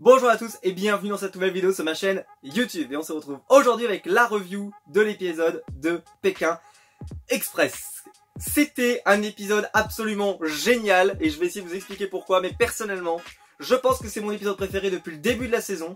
Bonjour à tous et bienvenue dans cette nouvelle vidéo sur ma chaîne YouTube. Et on se retrouve aujourd'hui avec la review de l'épisode de Pékin Express. C'était un épisode absolument génial et je vais essayer de vous expliquer pourquoi. Mais personnellement, je pense que c'est mon épisode préféré depuis le début de la saison.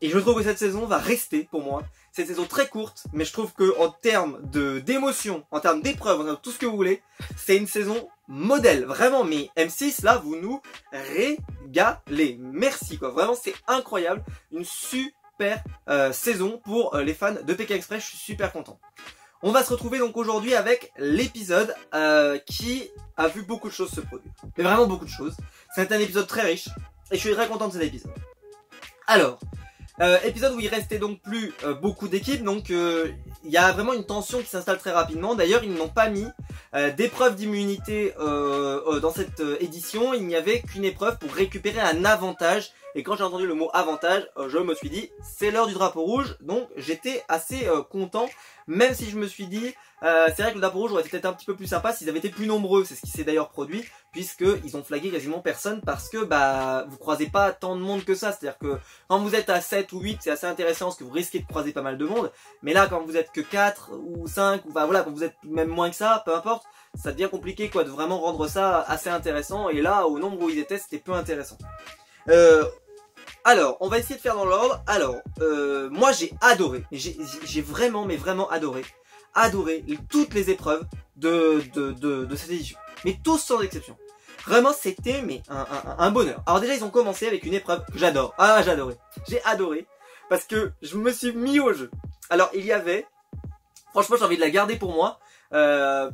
Et je trouve que cette saison va rester pour moi. C'est une saison très courte, mais je trouve que en termes d'émotion, en termes d'épreuves, en termes de tout ce que vous voulez, c'est une saison modèle. Vraiment, mais M6, là, vous nous régalez. Merci, quoi. Vraiment, c'est incroyable. Une super saison pour les fans de Pékin Express. Je suis super content. On va se retrouver donc aujourd'hui avec l'épisode qui a vu beaucoup de choses se produire. Mais vraiment beaucoup de choses. C'est un épisode très riche et je suis très content de cet épisode. Alors... épisode où il restait donc plus beaucoup d'équipes, donc il y a vraiment une tension qui s'installe très rapidement. D'ailleurs, ils n'ont pas mis d'épreuve d'immunité dans cette édition. Il n'y avait qu'une épreuve pour récupérer un avantage. Et quand j'ai entendu le mot avantage, je me suis dit c'est l'heure du drapeau rouge. Donc j'étais assez content, même si je me suis dit c'est vrai que le drapeau rouge aurait été peut-être un petit peu plus sympa s'ils avaient été plus nombreux. C'est ce qui s'est d'ailleurs produit, puisqu'ils ont flagué quasiment personne parce que vous croisez pas tant de monde que ça. C'est-à-dire que quand vous êtes à 7 ou 8, c'est assez intéressant parce que vous risquez de croiser pas mal de monde. Mais là, quand vous êtes que 4 ou 5, ou voilà, quand vous êtes même moins que ça, peu importe, ça devient compliqué quoi de vraiment rendre ça assez intéressant. Et là, au nombre où ils étaient, c'était peu intéressant. Alors, on va essayer de faire dans l'ordre. Alors, moi j'ai adoré, j'ai vraiment, mais vraiment adoré toutes les épreuves de cette édition. Mais tous sans exception. Vraiment, c'était un bonheur. Alors déjà, ils ont commencé avec une épreuve que j'adore. Ah, j'ai adoré. J'ai adoré parce que je me suis mis au jeu. Alors, il y avait... Franchement, j'ai envie de la garder pour moi.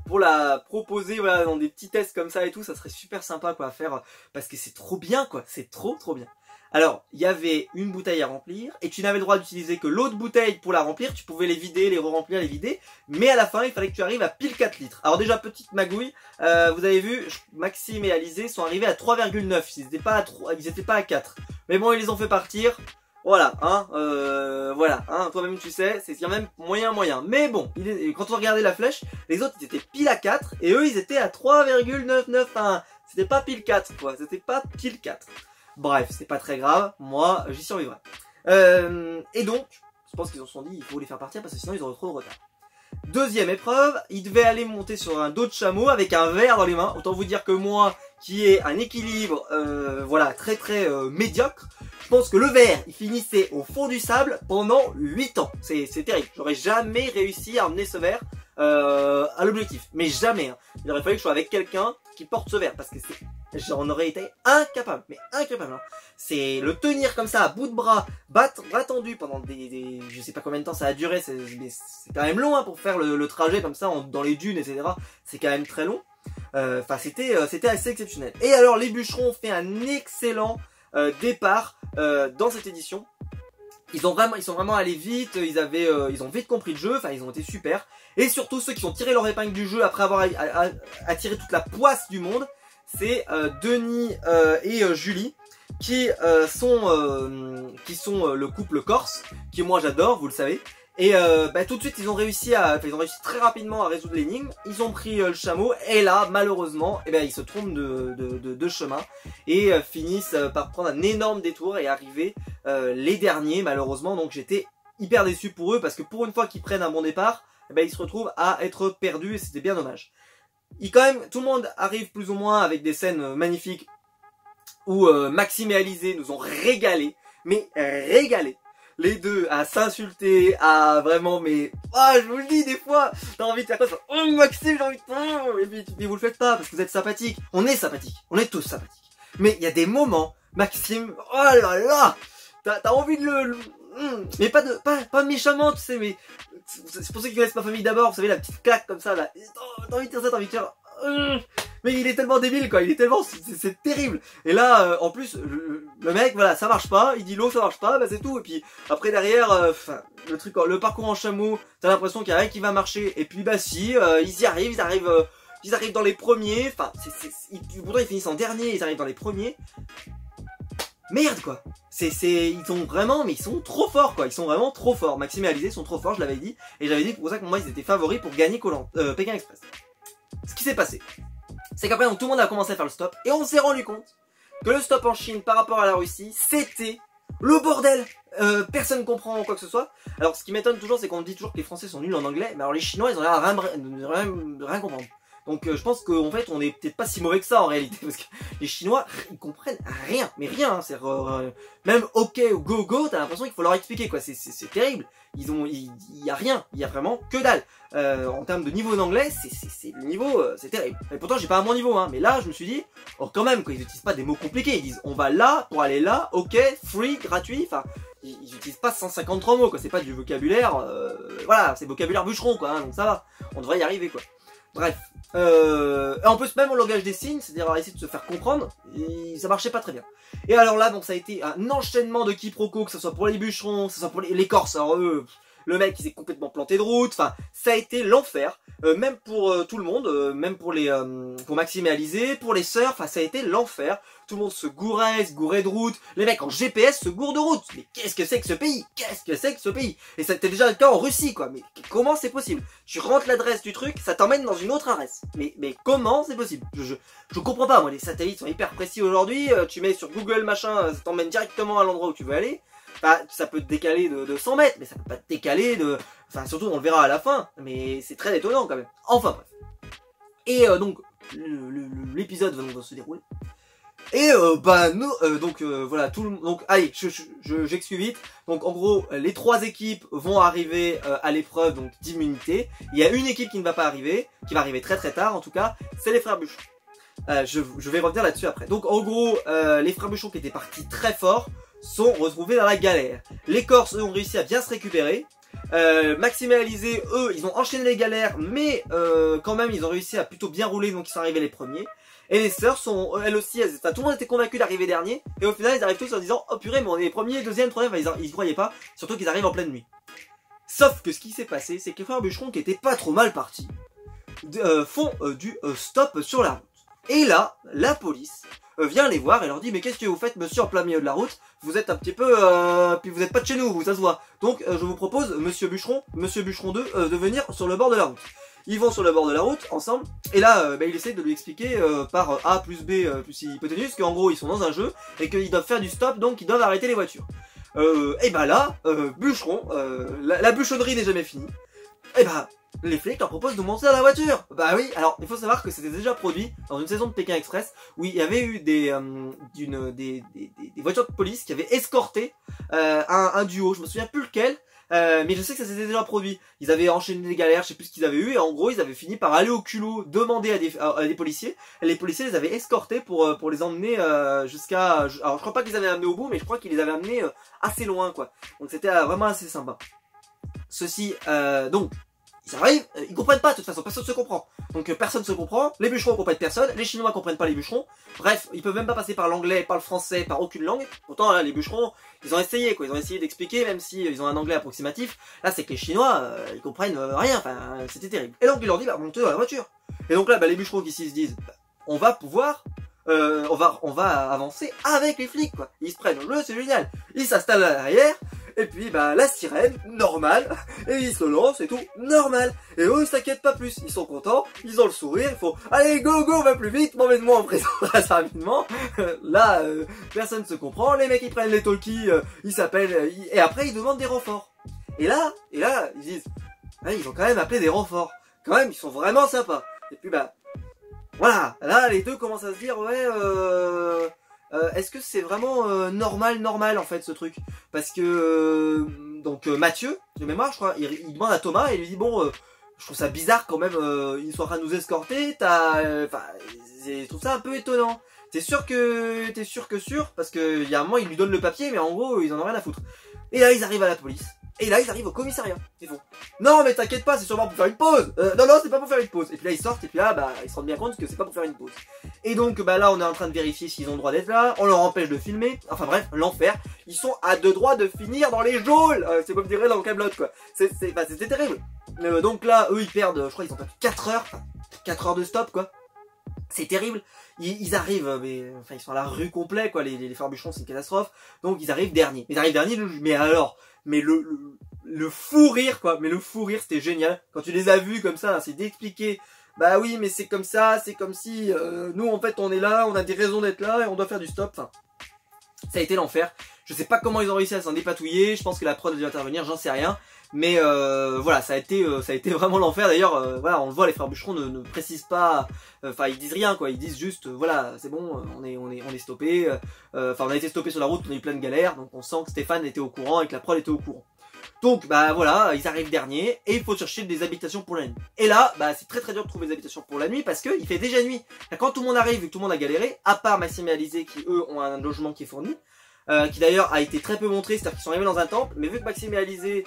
Pour la proposer voilà, dans des petits tests comme ça et tout, ça serait super sympa quoi à faire parce que c'est trop bien quoi, c'est trop bien. Alors, il y avait une bouteille à remplir et tu n'avais le droit d'utiliser que l'autre bouteille pour la remplir, tu pouvais les vider, les re-remplir, les vider, mais à la fin, il fallait que tu arrives à pile 4 litres. Alors déjà, petite magouille, vous avez vu, Maxime et Alizé sont arrivés à 3,9, ils n'étaient pas à 3, ils étaient pas à 4. Mais bon, ils les ont fait partir. Voilà, toi-même tu sais, c'est quand même moyen. Mais bon, quand on regardait la flèche, les autres ils étaient pile à 4 et eux ils étaient à 3,991. C'était pas pile 4 quoi, c'était pas pile 4. Bref, c'est pas très grave, moi j'y survivrai. Et donc, je pense qu'ils se sont dit il faut les faire partir parce que sinon ils auraient trop de retard. Deuxième épreuve, il devait aller monter sur un dos de chameau avec un verre dans les mains. Autant vous dire que moi, qui ai un équilibre voilà, très médiocre, je pense que le verre, il finissait au fond du sable pendant 8 ans. C'est terrible. J'aurais jamais réussi à emmener ce verre à l'objectif. Mais jamais. Hein. Il aurait fallu que je sois avec quelqu'un qui porte ce verre. Parce que j'en aurais été incapable. Mais incapable. Hein. C'est le tenir comme ça à bout de bras, bras tendu pendant je sais pas combien de temps ça a duré. C'est quand même long hein, pour faire le trajet comme ça dans les dunes, etc. C'est quand même très long. Enfin, c'était assez exceptionnel. Et alors, les bûcherons ont fait un excellent départ dans cette édition. Ils sont vraiment allés vite, ils ont vite compris le jeu, enfin ils ont été super. Et surtout ceux qui ont tiré leur épingle du jeu après avoir attiré toute la poisse du monde, c'est Denis et Julie qui sont le couple corse, qui moi j'adore, vous le savez. Et tout de suite ils ont réussi très rapidement à résoudre l'énigme. Ils ont pris le chameau et là malheureusement ils se trompent de chemin et finissent par prendre un énorme détour et arriver les derniers malheureusement. Donc j'étais hyper déçu pour eux parce que pour une fois qu'ils prennent un bon départ, ils se retrouvent à être perdus et c'était bien dommage. Tout le monde arrive plus ou moins avec des scènes magnifiques où Maxime et Alizé nous ont régalé, mais régalé. Les deux à s'insulter, à vraiment je vous le dis des fois, t'as envie de faire quoi ça? Oh Maxime, j'ai envie de... Et puis vous le faites pas parce que vous êtes sympathique. On est sympathique, on est tous sympathiques. Mais il y a des moments, Maxime, oh là là, t'as envie de mais pas méchamment, tu sais, mais c'est pour ceux qui connaissent ma famille d'abord, vous savez la petite claque comme ça là. T'as envie de dire ça, t'as envie de faire... Mais il est tellement débile quoi, c'est terrible. Et là en plus le mec voilà ça marche pas, il dit l'eau ça marche pas, c'est tout. Et puis après derrière le parcours en chameau, t'as l'impression qu'il y a rien qui va marcher. Et puis si ils arrivent dans les premiers. Enfin pourtant ils finissent en dernier, ils arrivent dans les premiers. Merde quoi. Ils sont trop forts quoi, ils sont vraiment trop forts. Maxime et Alizé sont trop forts, je l'avais dit. Et j'avais dit pour ça que moi ils étaient favoris pour gagner Pékin Express. Ce qui s'est passé, c'est qu'après tout le monde a commencé à faire le stop et on s'est rendu compte que le stop en Chine par rapport à la Russie, c'était le bordel. Personne comprend quoi que ce soit. Alors ce qui m'étonne toujours, c'est qu'on dit toujours que les Français sont nuls en anglais, mais alors les Chinois ils ont l'air de rien comprendre. Donc je pense qu'en fait on est peut-être pas si mauvais que ça en réalité, parce que les Chinois ils comprennent rien, mais rien, hein, c'est même ok ou go go, t'as l'impression qu'il faut leur expliquer quoi, c'est terrible. Il y a rien, il y a vraiment que dalle. En termes de niveau d'anglais, c'est le niveau, c'est terrible. Et pourtant j'ai pas un bon niveau, hein, mais là je me suis dit, oh quand même quoi, ils utilisent pas des mots compliqués, ils disent on va là pour aller là, ok, free, gratuit, enfin ils utilisent pas 153 mots quoi, c'est pas du vocabulaire, voilà, c'est vocabulaire bûcheron quoi, hein, donc ça va, on devrait y arriver quoi. Bref, en plus même au langage des signes, c'est-à-dire à essayer de se faire comprendre, ça marchait pas très bien. Et alors là, donc ça a été un enchaînement de quiproquos, que ce soit pour les bûcherons, que ce soit pour les Corses, alors eux, le mec il s'est complètement planté de route, enfin ça a été l'enfer, même pour tout le monde, même pour les pour Maxime et Alizé, pour les sœurs, enfin ça a été l'enfer. Tout le monde se gourait de route, les mecs en GPS se gourent de route. Mais qu'est-ce que c'est que ce pays? Qu'est-ce que c'est que ce pays? Et c'était déjà le cas en Russie quoi, mais comment c'est possible? Tu rentres l'adresse du truc, ça t'emmène dans une autre adresse. Mais comment c'est possible? Je comprends pas, moi les satellites sont hyper précis aujourd'hui, tu mets sur Google machin, ça t'emmène directement à l'endroit où tu veux aller. Bah, ça peut te décaler de 100 mètres, mais ça peut pas te décaler de... Enfin, surtout, on le verra à la fin, mais c'est très étonnant quand même. Enfin, bref. Et donc, l'épisode va se dérouler. Et bah, nous, voilà, tout le... Donc, allez, j'excuse vite. Donc, en gros, les 3 équipes vont arriver à l'épreuve donc d'immunité. Il y a une équipe qui ne va pas arriver, qui va arriver très très tard en tout cas, c'est les frères Bûcheron. Je vais revenir là-dessus après. Donc, en gros, les frères Bûcheron qui étaient partis très fort sont retrouvés dans la galère. Les Corses, eux, ont réussi à bien se récupérer. Maxime et Alizé, eux, ils ont enchaîné les galères, mais quand même, ils ont réussi à plutôt bien rouler, donc ils sont arrivés les premiers. Et les sœurs sont, elles aussi, tout le monde était convaincu d'arriver dernier, et au final, ils arrivent tous en disant, oh purée, mais on est les premiers, deuxième, troisième, enfin, ils y croyaient pas, surtout qu'ils arrivent en pleine nuit. Sauf que ce qui s'est passé, c'est que les frères Bûcheron, qui étaient pas trop mal partis, font du stop sur la route. Et là, la police vient les voir et leur dit mais qu'est-ce que vous faites monsieur en plein milieu de la route? Vous êtes un petit peu puis vous n'êtes pas de chez nous, vous ça se voit. Donc je vous propose monsieur Bûcheron 2 de venir sur le bord de la route. Ils vont sur le bord de la route ensemble et là il essaie de lui expliquer par A plus B plus hypoténuse qu'en gros ils sont dans un jeu et qu'ils doivent faire du stop, donc ils doivent arrêter les voitures. Et bah là Bûcheron, la bûchonnerie n'est jamais finie. Et bah les flics leur proposent de monter dans la voiture. Bah oui, alors il faut savoir que c'était déjà produit dans une saison de Pékin Express où il y avait eu des voitures de police qui avaient escorté un duo, je me souviens plus lequel, mais je sais que ça s'était déjà produit. Ils avaient enchaîné des galères, je sais plus ce qu'ils avaient eu, et en gros ils avaient fini par aller au culot demander à des policiers, et les policiers les avaient escortés pour les emmener jusqu'à... Alors je crois pas qu'ils les avaient amenés au bout, mais je crois qu'ils les avaient amenés assez loin quoi. Donc c'était vraiment assez sympa. Ceci, donc... Ils arrivent, ils comprennent pas de toute façon, personne se comprend. Donc personne se comprend, les bûcherons comprennent personne, les chinois comprennent pas les bûcherons. Bref, ils peuvent même pas passer par l'anglais, par le français, par aucune langue. Pourtant là, les bûcherons, ils ont essayé quoi, ils ont essayé d'expliquer même si ils ont un anglais approximatif. Là, c'est que les chinois, ils comprennent rien, enfin, c'était terrible. Et donc il leur dit bah montez dans la voiture. Et donc là, bah, les bûcherons qui se disent bah, on va pouvoir on va avancer avec les flics quoi. Ils se prennent au jeu, c'est génial. Ils s'installent à l'arrière. Et puis bah la sirène, normal, et ils se lancent et tout, normal. Et eux ils s'inquiètent pas plus, ils sont contents, ils ont le sourire, il faut allez go go, va plus vite, m'emmène-moi en prison très rapidement. Là personne se comprend, les mecs ils prennent les talkies, ils s'appellent, et après ils demandent des renforts. Et là ils disent, ah, ils ont quand même appelé des renforts, quand même ils sont vraiment sympas. Et puis bah voilà, là les deux commencent à se dire ouais est-ce que c'est vraiment normal en fait ce truc? Parce que donc Mathieu, de mémoire je crois, il demande à Thomas et il lui dit bon je trouve ça bizarre quand même, ils sont en train de nous escorter, enfin je trouve ça un peu étonnant. T'es sûr parce que il y a un moment il lui donne le papier mais en gros ils en ont rien à foutre. Et là ils arrivent à la police. Et là ils arrivent au commissariat. Ils font non mais t'inquiète pas, c'est sûrement pour faire une pause. Non c'est pas pour faire une pause. Et puis là ils sortent et puis là bah ils se rendent bien compte que c'est pas pour faire une pause. Et donc bah là on est en train de vérifier s'ils ont le droit d'être là. On leur empêche de filmer. Enfin bref, l'enfer. Ils sont à 2 droits de finir dans les geôles. C'est comme dirait dans le Camelot quoi. C'était terrible. Donc là eux ils perdent, je crois ils ont perdu 4 heures. 4 heures de stop quoi. C'est terrible. Ils arrivent, mais enfin ils sont à la rue complet quoi. Les frères Bûcheron c'est une catastrophe. Donc ils arrivent derniers. Ils arrivent derniers. Mais alors. Mais le fou rire quoi, mais le fou rire c'était génial. Quand tu les as vus comme ça, c'est d'expliquer, bah oui mais c'est comme ça, c'est comme si nous en fait on est là, on a des raisons d'être là et on doit faire du stop. Enfin, Ça a été l'enfer. Je sais pas comment ils ont réussi à s'en dépatouiller. Je pense que la prod a dû intervenir, j'en sais rien. Mais voilà, ça a été vraiment l'enfer. D'ailleurs, voilà, on le voit, les frères bûcherons ne précisent pas. Enfin, ils disent rien, quoi. Ils disent juste, voilà, c'est bon, on est stoppé. Enfin, on a été stoppé sur la route, on a eu plein de galères. Donc, on sent que Stéphane était au courant et que la prod était au courant. Donc, bah voilà, ils arrivent derniers et il faut chercher des habitations pour la nuit. Et là, bah c'est très dur de trouver des habitations pour la nuit parce que il fait déjà nuit. Quand tout le monde arrive et que tout le monde a galéré, à part Maxime et Alizé qui eux ont un logement qui est fourni, qui d'ailleurs a été très peu montré, c'est-à-dire qu'ils sont arrivés dans un temple, mais vu que Maxime et Alizé,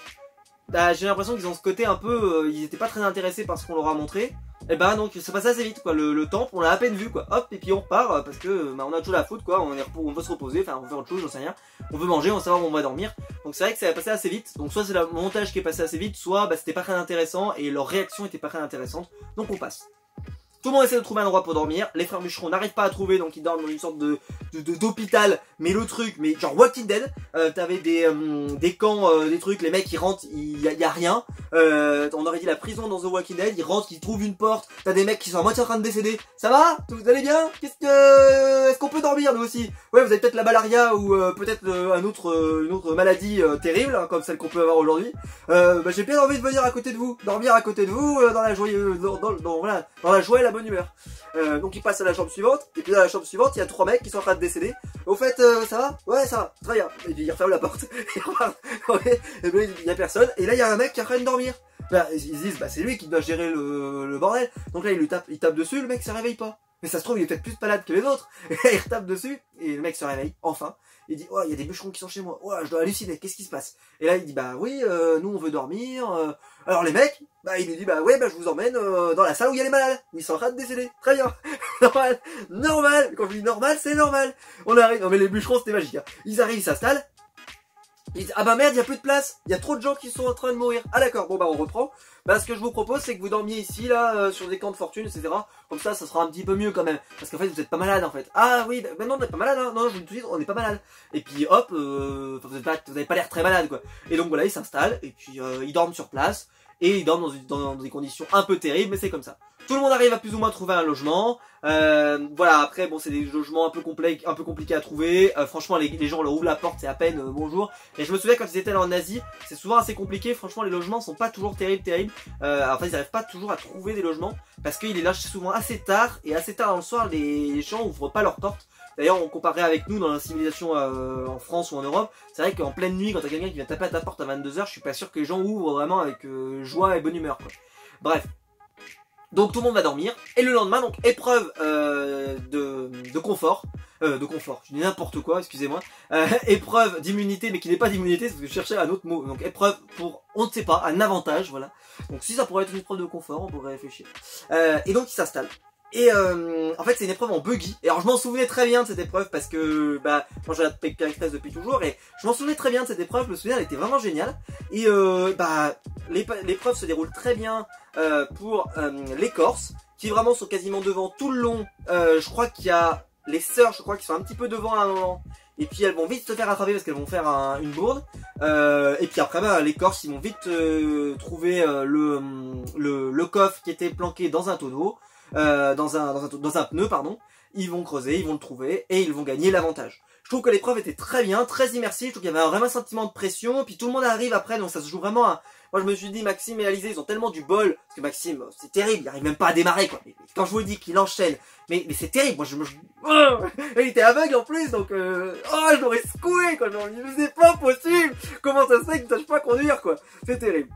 bah j'ai l'impression qu'ils ont ce côté un peu, ils étaient pas très intéressés par ce qu'on leur a montré. Et bah donc ça passe assez vite quoi, le temple on l'a à peine vu quoi, hop et puis on repart parce que bah, on a toujours la faute quoi, on veut se reposer, enfin on veut faire autre chose, j'en sais rien, on veut manger, on veut savoir où on va dormir, donc c'est vrai que ça va passer assez vite, donc soit c'est le montage qui est passé assez vite, soit bah, c'était pas très intéressant et leur réaction était pas très intéressante, donc on passe. Tout le monde essaie de trouver un endroit pour dormir, les frères bûcherons n'arrivent pas à trouver donc ils dorment dans une sorte d'hôpital, mais le truc, mais genre Walking Dead, t'avais des camps, des trucs, les mecs ils rentrent, il y a rien, on aurait dit la prison dans The Walking Dead, ils rentrent, ils trouvent une porte, t'as des mecs qui sont à moitié en train de décéder, ça va? Vous allez bien? Est-ce qu'on peut dormir nous aussi? Ouais, vous avez peut-être la malaria ou peut-être une autre maladie terrible, hein, comme celle qu'on peut avoir aujourd'hui, bah, j'ai bien envie de venir à côté de vous, dormir à côté de vous, dans la joie, voilà, dans la joie et la bonne humeur. Donc il passe à la chambre suivante, et puis dans la chambre suivante, il y a 3 mecs qui sont en train de décéder. Au fait, ça va? Ouais, ça va, très bien. Et puis il referme la porte. Et bien il y a personne. Et là il y a un mec qui est en train de dormir. Là, ils se disent, bah c'est lui qui doit gérer le bordel. Donc là il tape dessus, le mec se réveille pas. Mais ça se trouve il est peut-être plus malade que les autres. Et là il retape dessus, et le mec se réveille, enfin. Il dit, oh, il y a des bûcherons qui sont chez moi. Oh, je dois halluciner. Qu'est-ce qui se passe? Et là, il dit, bah oui, nous, on veut dormir. Alors, les mecs, bah, il lui dit, bah ouais, bah, je vous emmène dans la salle où il y a les malades. Ils sont en train de décéder. Très bien. Normal. Normal. Quand je dis normal, c'est normal. On arrive. Non, mais les bûcherons, c'était magique. Hein. Ils arrivent, ils s'installent. Ils disent, ah bah merde, il y a plus de place. Il y a trop de gens qui sont en train de mourir. Ah d'accord, bon bah on reprend. Bah ce que je vous propose, c'est que vous dormiez ici, là, sur des camps de fortune, etc. Comme ça sera un petit peu mieux quand même. Parce qu'en fait, vous êtes pas malade en fait. Ah oui, bah non, on n'est pas malade, hein. Non, je vous dis tout de suite, on n'est pas malade. Et puis hop, vous avez pas l'air très malade quoi. Et donc voilà, ils s'installent, et puis ils dorment sur place. Et ils dorment dans des conditions un peu terribles, mais c'est comme ça. Tout le monde arrive à plus ou moins trouver un logement. Voilà, après, bon, c'est des logements un peu compliqués à trouver. Franchement, les gens leur ouvrent la porte, c'est à peine bonjour. Et je me souviens quand ils étaient là en Asie, c'est souvent assez compliqué. Franchement, les logements sont pas toujours terribles. En fait, ils n'arrivent pas toujours à trouver des logements parce qu'ils les lâchent souvent assez tard. Et assez tard dans le soir, les gens ouvrent pas leurs portes. D'ailleurs, on comparait avec nous dans la civilisation en France ou en Europe. C'est vrai qu'en pleine nuit, quand t'as quelqu'un qui vient taper à ta porte à 22 h, je suis pas sûr que les gens ouvrent vraiment avec joie et bonne humeur, quoi. Bref. Donc tout le monde va dormir. Et le lendemain, donc épreuve de confort. Je dis n'importe quoi, excusez-moi. Épreuve d'immunité, mais qui n'est pas d'immunité, c'est parce que je cherchais un autre mot. Donc épreuve pour, on ne sait pas, un avantage, voilà. Donc si ça pourrait être une épreuve de confort, on pourrait réfléchir. Et donc il s'installe. Et en fait c'est une épreuve en buggy. Et alors je m'en souvenais très bien de cette épreuve parce que bah moi je regarde Pékin Express depuis toujours et je m'en souvenais très bien de cette épreuve. Je me souviens, elle était vraiment géniale. Et bah l'épreuve se déroule très bien pour les Corses qui vraiment sont quasiment devant tout le long. Je crois qu'il y a les sœurs, je crois, qui sont un petit peu devant à un moment. Et puis elles vont vite se faire attraper parce qu'elles vont faire une bourde. Et puis après bah, les Corses ils vont vite trouver le coffre qui était planqué dans un tonneau. Dans un pneu pardon, ils vont creuser, ils vont le trouver et ils vont gagner l'avantage. Je trouve que l'épreuve était très bien, très immersive, je trouve qu'il y avait un vraiment sentiment de pression, puis tout le monde arrive après, donc ça se joue vraiment à... Moi je me suis dit, Maxime et Alizé, ils ont tellement du bol, parce que Maxime, c'est terrible, il arrive même pas à démarrer quoi. Mais quand je vous dis qu'il enchaîne, mais c'est terrible, moi il était aveugle en plus, donc je l'aurais secoué quoi, genre, mais c'est pas possible, comment ça se fait qu'il ne sache pas conduire quoi, c'est terrible.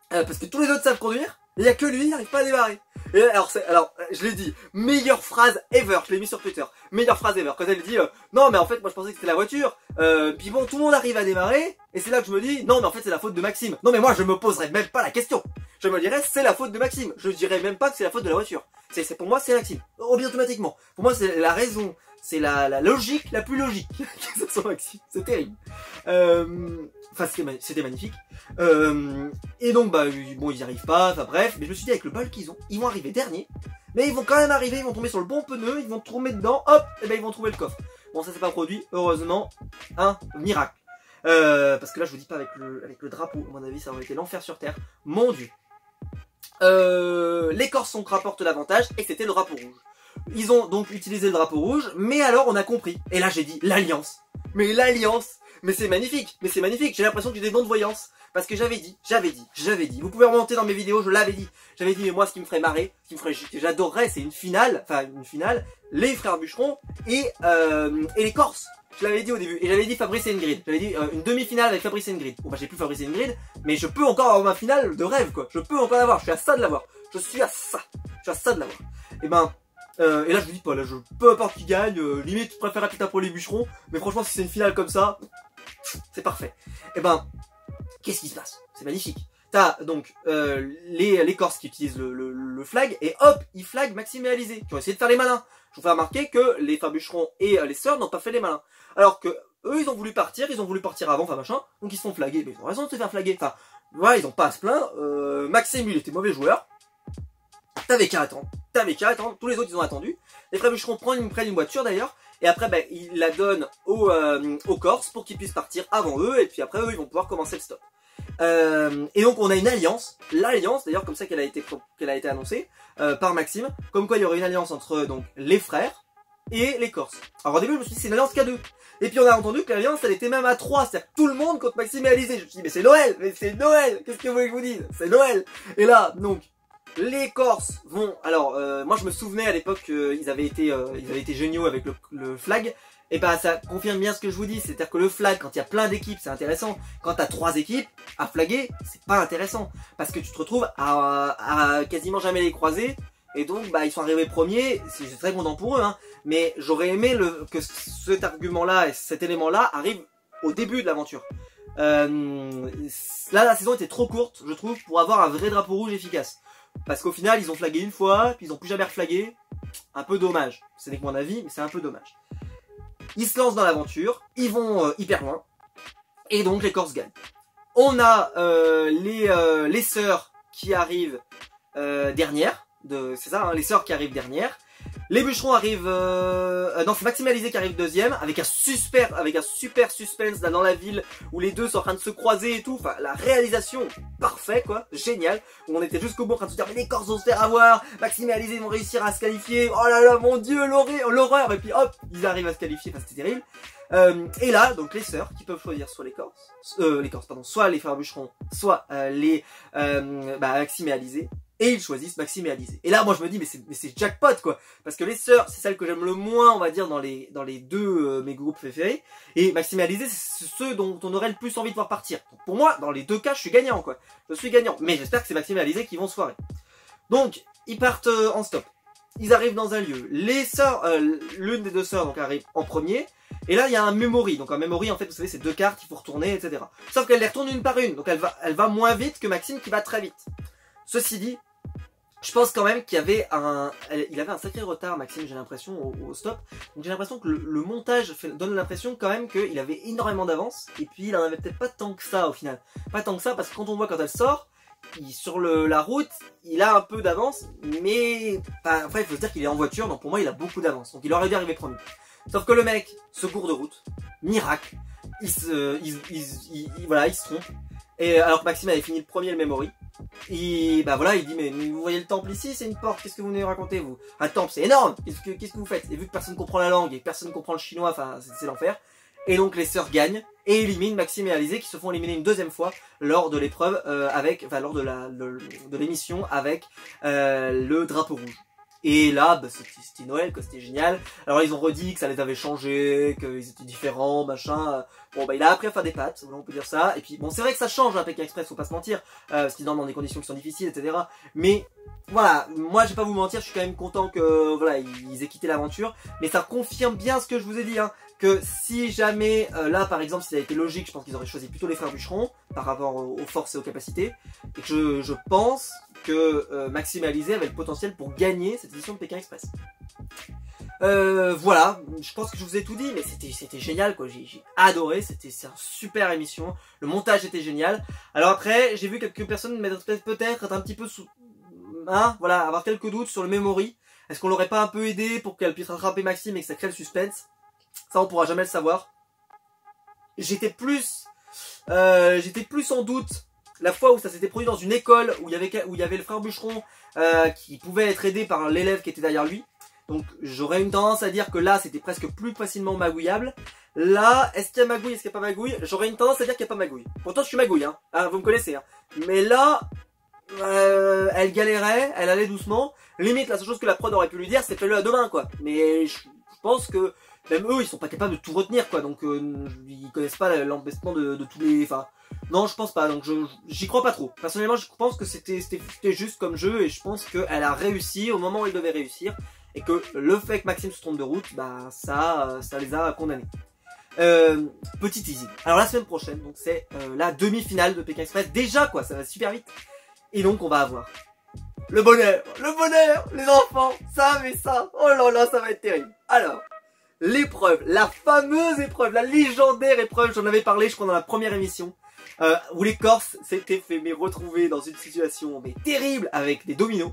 Parce que tous les autres savent conduire, et il y a que lui, il n'arrive pas à démarrer. Et alors, je l'ai dit, meilleure phrase ever, je l'ai mis sur Twitter, meilleure phrase ever, quand elle dit, non mais en fait moi je pensais que c'était la voiture, puis bon tout le monde arrive à démarrer, et c'est là que je me dis, non mais en fait c'est la faute de Maxime. Non mais moi je me poserais même pas la question, je me dirais c'est la faute de Maxime, je dirais même pas que c'est la faute de la voiture, pour moi c'est Maxime, automatiquement, pour moi c'est la raison, c'est la logique la plus logique, que ce soit Maxime, c'est terrible. Enfin c'était magnifique. Et donc bah bon ils y arrivent pas, enfin bref, mais je me suis dit avec le bol qu'ils ont, ils vont arriver dernier, mais ils vont quand même arriver, ils vont tomber sur le bon pneu, ils vont tomber dedans, hop, et ben ils vont trouver le coffre. Bon ça s'est pas produit, heureusement, un miracle. Parce que là je vous dis pas avec le drapeau, à mon avis ça aurait été l'enfer sur terre, mon dieu. Les Corses rapportent l'avantage et c'était le drapeau rouge. Ils ont donc utilisé le drapeau rouge, mais alors on a compris. Et là j'ai dit, l'alliance. Mais l'alliance, mais c'est magnifique, j'ai l'impression que j'ai des dons de voyance. Parce que j'avais dit. Vous pouvez remonter dans mes vidéos, je l'avais dit. J'avais dit, mais moi ce qui me ferait marrer, que j'adorerais, c'est une finale, les frères bûcherons et les Corses. Je l'avais dit au début, et j'avais dit Fabrice et Ingrid. J'avais dit une demi-finale avec Fabrice et Ingrid. Bon bah j'ai plus Fabrice et Ingrid, mais je peux encore avoir ma finale de rêve quoi. Je peux encore l'avoir, je suis à ça de l'avoir. Je suis à ça de l'avoir. Et ben, et là je vous dis pas, là peu importe qui gagne, limite je préfère Pita pour les bûcherons, mais franchement si c'est une finale comme ça, c'est parfait. Et ben, qu'est-ce qui se passe? C'est magnifique. T'as donc les Corses qui utilisent le flag, et hop, ils flaguent Maxime et Alizé, qui ont essayé de faire les malins. Je vous fais remarquer que les frères bûcherons et les sœurs n'ont pas fait les malins. Alors que eux, ils ont voulu partir avant, donc ils se font flaguer. Mais ils ont raison de se faire flaguer. Enfin, voilà, ils ont pas à se plaindre. Maxime, il était mauvais joueur. T'avais qu'à attendre. Tous les autres, ils ont attendu. Les frères bûcherons prennent une voiture d'ailleurs. Et après, ben, ils la donnent aux Corses pour qu'ils puissent partir avant eux. Et puis après, eux, ils vont pouvoir commencer le stop. Et donc on a une alliance, l'alliance d'ailleurs comme ça qu'elle a été annoncée par Maxime, comme quoi il y aurait une alliance entre donc les frères et les Corses. Alors au début je me suis dit c'est une alliance qu'à 2. Et puis on a entendu que l'alliance elle était même à 3, c'est-à-dire tout le monde contre Maxime et Alizé. Je me suis dit mais c'est Noël, qu'est-ce que vous voulez que je vous dise? C'est Noël. Et là donc les Corses vont, alors moi je me souvenais à l'époque qu'ils avaient été géniaux avec le flag. Et bah ça confirme bien ce que je vous dis, c'est-à-dire que le flag, quand il y a plein d'équipes, c'est intéressant. Quand t'as 3 équipes, à flaguer, c'est pas intéressant. Parce que tu te retrouves à quasiment jamais les croiser. Et donc bah ils sont arrivés premiers, c'est très content pour eux, hein. Mais j'aurais aimé que cet argument-là et cet élément-là arrive au début de l'aventure. Là la saison était trop courte, je trouve, pour avoir un vrai drapeau rouge efficace. Parce qu'au final ils ont flagué une fois, puis ils ont plus jamais reflagué. Un peu dommage. Ce n'est que mon avis, mais c'est un peu dommage. Ils se lancent dans l'aventure, ils vont hyper loin, et donc les Corses gagnent. On a les sœurs qui arrivent dernières, c'est ça, hein, les sœurs qui arrivent dernières. Les bûcherons arrivent, non c'est Maxime et Alizé qui arrive deuxième, avec un super suspense là dans la ville, où les deux sont en train de se croiser et tout, enfin la réalisation, parfait quoi, génial, où on était jusqu'au bout en train de se dire mais les Corses vont se faire avoir, Maxime et Alizé vont réussir à se qualifier, oh là là mon dieu l'horreur, et puis hop, ils arrivent à se qualifier, enfin c'était terrible. Et là, donc les sœurs qui peuvent choisir soit soit les frères bûcherons, soit Maxime et Alizé. Et ils choisissent Maxime et Alizé. Et là, moi, je me dis, mais c'est jackpot, quoi. Parce que les sœurs, c'est celles que j'aime le moins, on va dire, dans les deux mes groupes préférés. Et Maxime et Alizé, c'est ceux dont on aurait le plus envie de voir partir. Donc, pour moi, dans les deux cas, je suis gagnant, quoi. Je suis gagnant. Mais j'espère que c'est Maxime et Alizé qui vont se foirer. Donc, ils partent en stop. Ils arrivent dans un lieu. Les sœurs, l'une des deux sœurs, donc, arrive en premier. Et là, il y a un memory. Donc, un memory, en fait, vous savez, c'est 2 cartes, il faut retourner, etc. Sauf qu'elle les retourne une par une. Donc, elle va moins vite que Maxime qui va très vite. Ceci dit, je pense quand même qu'il y avait il avait un sacré retard, Maxime, j'ai l'impression, au stop. Donc j'ai l'impression que le montage donne l'impression quand même qu'il avait énormément d'avance. Et puis il en avait peut-être pas tant que ça au final. Pas tant que ça parce que quand on voit quand elle sort, sur la route, il a un peu d'avance. Mais après il faut se dire qu'il est en voiture, donc pour moi il a beaucoup d'avance. Donc il aurait dû arriver premier. Sauf que le mec se court de route, miracle, il se trompe. Et alors que Maxime avait fini le premier le memory. Et bah voilà, il dit mais vous voyez le temple ici, c'est une porte, qu'est-ce que vous venez de raconter vous? Un temple c'est énorme, qu'est-ce que vous faites? Et vu que personne comprend la langue et que personne comprend le chinois, enfin c'est l'enfer. Et donc les sœurs gagnent et éliminent Maxime et Alizé qui se font éliminer une deuxième fois lors de l'épreuve lors de l'émission avec le drapeau rouge. Et là, bah, c'était Noël, quoi, c'était génial. Alors ils ont redit que ça les avait changés, qu'ils étaient différents, machin. Bon bah il a appris à faire des pâtes, on peut dire ça. Et puis bon c'est vrai que ça change à Pékin Express, faut pas se mentir, parce qu'ils dorment dans des conditions qui sont difficiles, etc. Mais voilà, moi je vais pas vous mentir, je suis quand même content que voilà ils aient quitté l'aventure. Mais ça confirme bien ce que je vous ai dit, hein, que si jamais là par exemple si ça a été logique, je pense qu'ils auraient choisi plutôt les frères bûcherons par rapport aux forces et aux capacités. Et que je pense que Maxime et Alizé avaient le potentiel pour gagner cette édition de Pékin Express. Voilà, je pense que je vous ai tout dit, mais c'était génial quoi, j'ai adoré, c'est une super émission, le montage était génial. Alors après, j'ai vu quelques personnes peut-être être un petit peu voilà, avoir quelques doutes sur le memory. Est-ce qu'on l'aurait pas un peu aidé pour qu'elle puisse rattraper Maxime et que ça crée le suspense? Ça on pourra jamais le savoir. J'étais plus en doute la fois où ça s'était produit dans une école où il y avait le frère bûcheron qui pouvait être aidé par l'élève qui était derrière lui. Donc j'aurais une tendance à dire que là c'était presque plus facilement magouillable. Là, est-ce qu'il y a magouille, est-ce qu'il n'y a pas magouille? J'aurais une tendance à dire qu'il n'y a pas magouille. Pourtant je suis magouille, hein. Ah, vous me connaissez, hein. Mais là, elle galérait, elle allait doucement. Limite, la seule chose que la prod aurait pu lui dire, c'est fais-le à 2 mains, quoi. Mais je pense que même eux, ils sont pas capables de tout retenir, quoi. Donc ils connaissent pas l'embêtement de tous les... Enfin, non, je pense pas. Donc j'y crois pas trop. Personnellement, je pense que c'était juste comme jeu et je pense qu'elle a réussi au moment où elle devait réussir. Et que le fait que Maxime se trompe de route, bah ça les a condamnés. Petit teasing. Alors la semaine prochaine, donc c'est la demi-finale de Pékin Express. Déjà quoi, ça va super vite. Et donc on va avoir le bonheur, les enfants, ça mais ça, oh là là, ça va être terrible. Alors, l'épreuve, la fameuse épreuve, la légendaire épreuve, j'en avais parlé je crois dans la première émission, où les Corses s'étaient fait retrouver dans une situation mais terrible avec des dominos.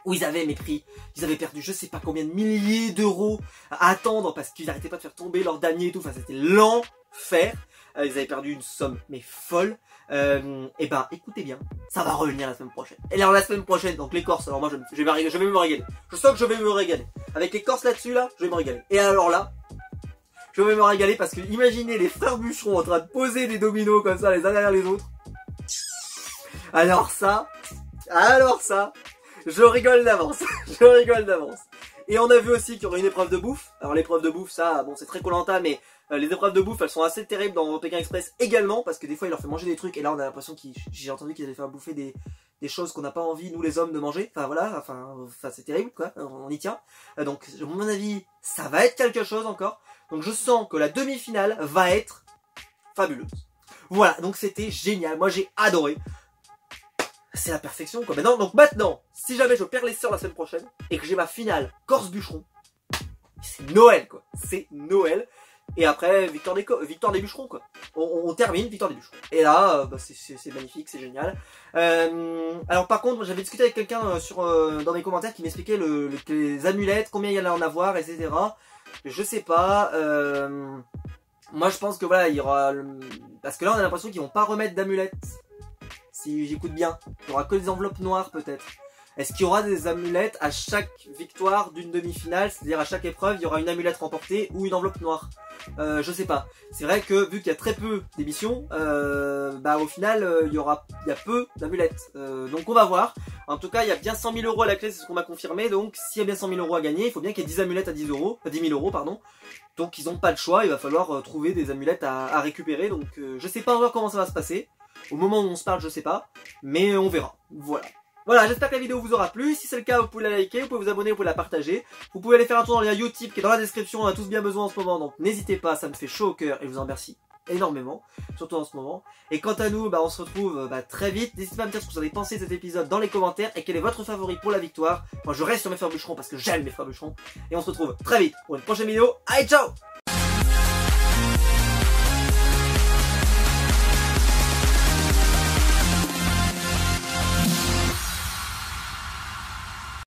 Où ils avaient perdu je sais pas combien de milliers d'euros à attendre parce qu'ils n'arrêtaient pas de faire tomber leurs damiers et tout, enfin c'était l'enfer. Ils avaient perdu une somme mais folle. Et ben écoutez bien, ça va revenir la semaine prochaine. Et alors la semaine prochaine, donc les Corses, alors moi je vais me régaler. Je sens que je vais me régaler. Avec les Corses là-dessus là, je vais me régaler. Et alors là, je vais me régaler parce que imaginez les frères bûcherons en train de poser des dominos comme ça les uns derrière les autres. Alors ça, je rigole d'avance, je rigole d'avance. Et on a vu aussi qu'il y aurait une épreuve de bouffe. Alors l'épreuve de bouffe, ça, bon c'est très Koh-Lanta, mais les épreuves de bouffe, elles sont assez terribles dans Pékin Express également, parce que des fois il leur fait manger des trucs, et là on a l'impression j'ai entendu qu'ils allaient faire bouffer des choses qu'on n'a pas envie, nous les hommes, de manger. Enfin voilà, enfin c'est terrible quoi, on y tient. Donc à mon avis, ça va être quelque chose encore. Donc je sens que la demi-finale va être fabuleuse. Voilà, donc c'était génial, moi j'ai adoré. C'est la perfection quoi. Donc maintenant, si jamais je perds les sœurs la semaine prochaine et que j'ai ma finale Corse-Bûcheron, c'est Noël quoi. C'est Noël. Et après, victoire des bûcherons quoi. On termine victoire des bûcherons. Et là, bah, c'est magnifique, c'est génial. Alors par contre, j'avais discuté avec quelqu'un dans mes commentaires qui m'expliquait les amulettes, combien il y allait en avoir, etc. Je sais pas. Moi je pense que voilà, il y aura... Parce que là on a l'impression qu'ils vont pas remettre d'amulettes. Si j'écoute bien, il y aura que des enveloppes noires peut-être. Est-ce qu'il y aura des amulettes à chaque victoire d'une demi-finale? C'est-à-dire à chaque épreuve, il y aura une amulette remportée ou une enveloppe noire? Je sais pas. C'est vrai que vu qu'il y a très peu d'émissions, bah au final, il y a peu d'amulettes. Donc on va voir. En tout cas, il y a bien 100 000 euros à la clé, c'est ce qu'on m'a confirmé. Donc s'il y a bien 100 000 euros à gagner, il faut bien qu'il y ait 10 amulettes à 10 000 euros, pardon. Donc ils n'ont pas le choix, il va falloir trouver des amulettes à récupérer. Donc je sais pas encore comment ça va se passer. Au moment où on se parle, je sais pas, mais on verra. Voilà. Voilà, j'espère que la vidéo vous aura plu. Si c'est le cas, vous pouvez la liker, vous pouvez vous abonner, vous pouvez la partager. Vous pouvez aller faire un tour dans le lien Utip qui est dans la description. On a tous bien besoin en ce moment, donc n'hésitez pas, ça me fait chaud au cœur et je vous en remercie énormément, surtout en ce moment. Et quant à nous, bah, on se retrouve très vite. N'hésitez pas à me dire ce que vous en avez pensé de cet épisode dans les commentaires et quel est votre favori pour la victoire. Moi, je reste sur mes frères bûcherons parce que j'aime mes frères bûcherons. Et on se retrouve très vite pour une prochaine vidéo. Allez, ciao!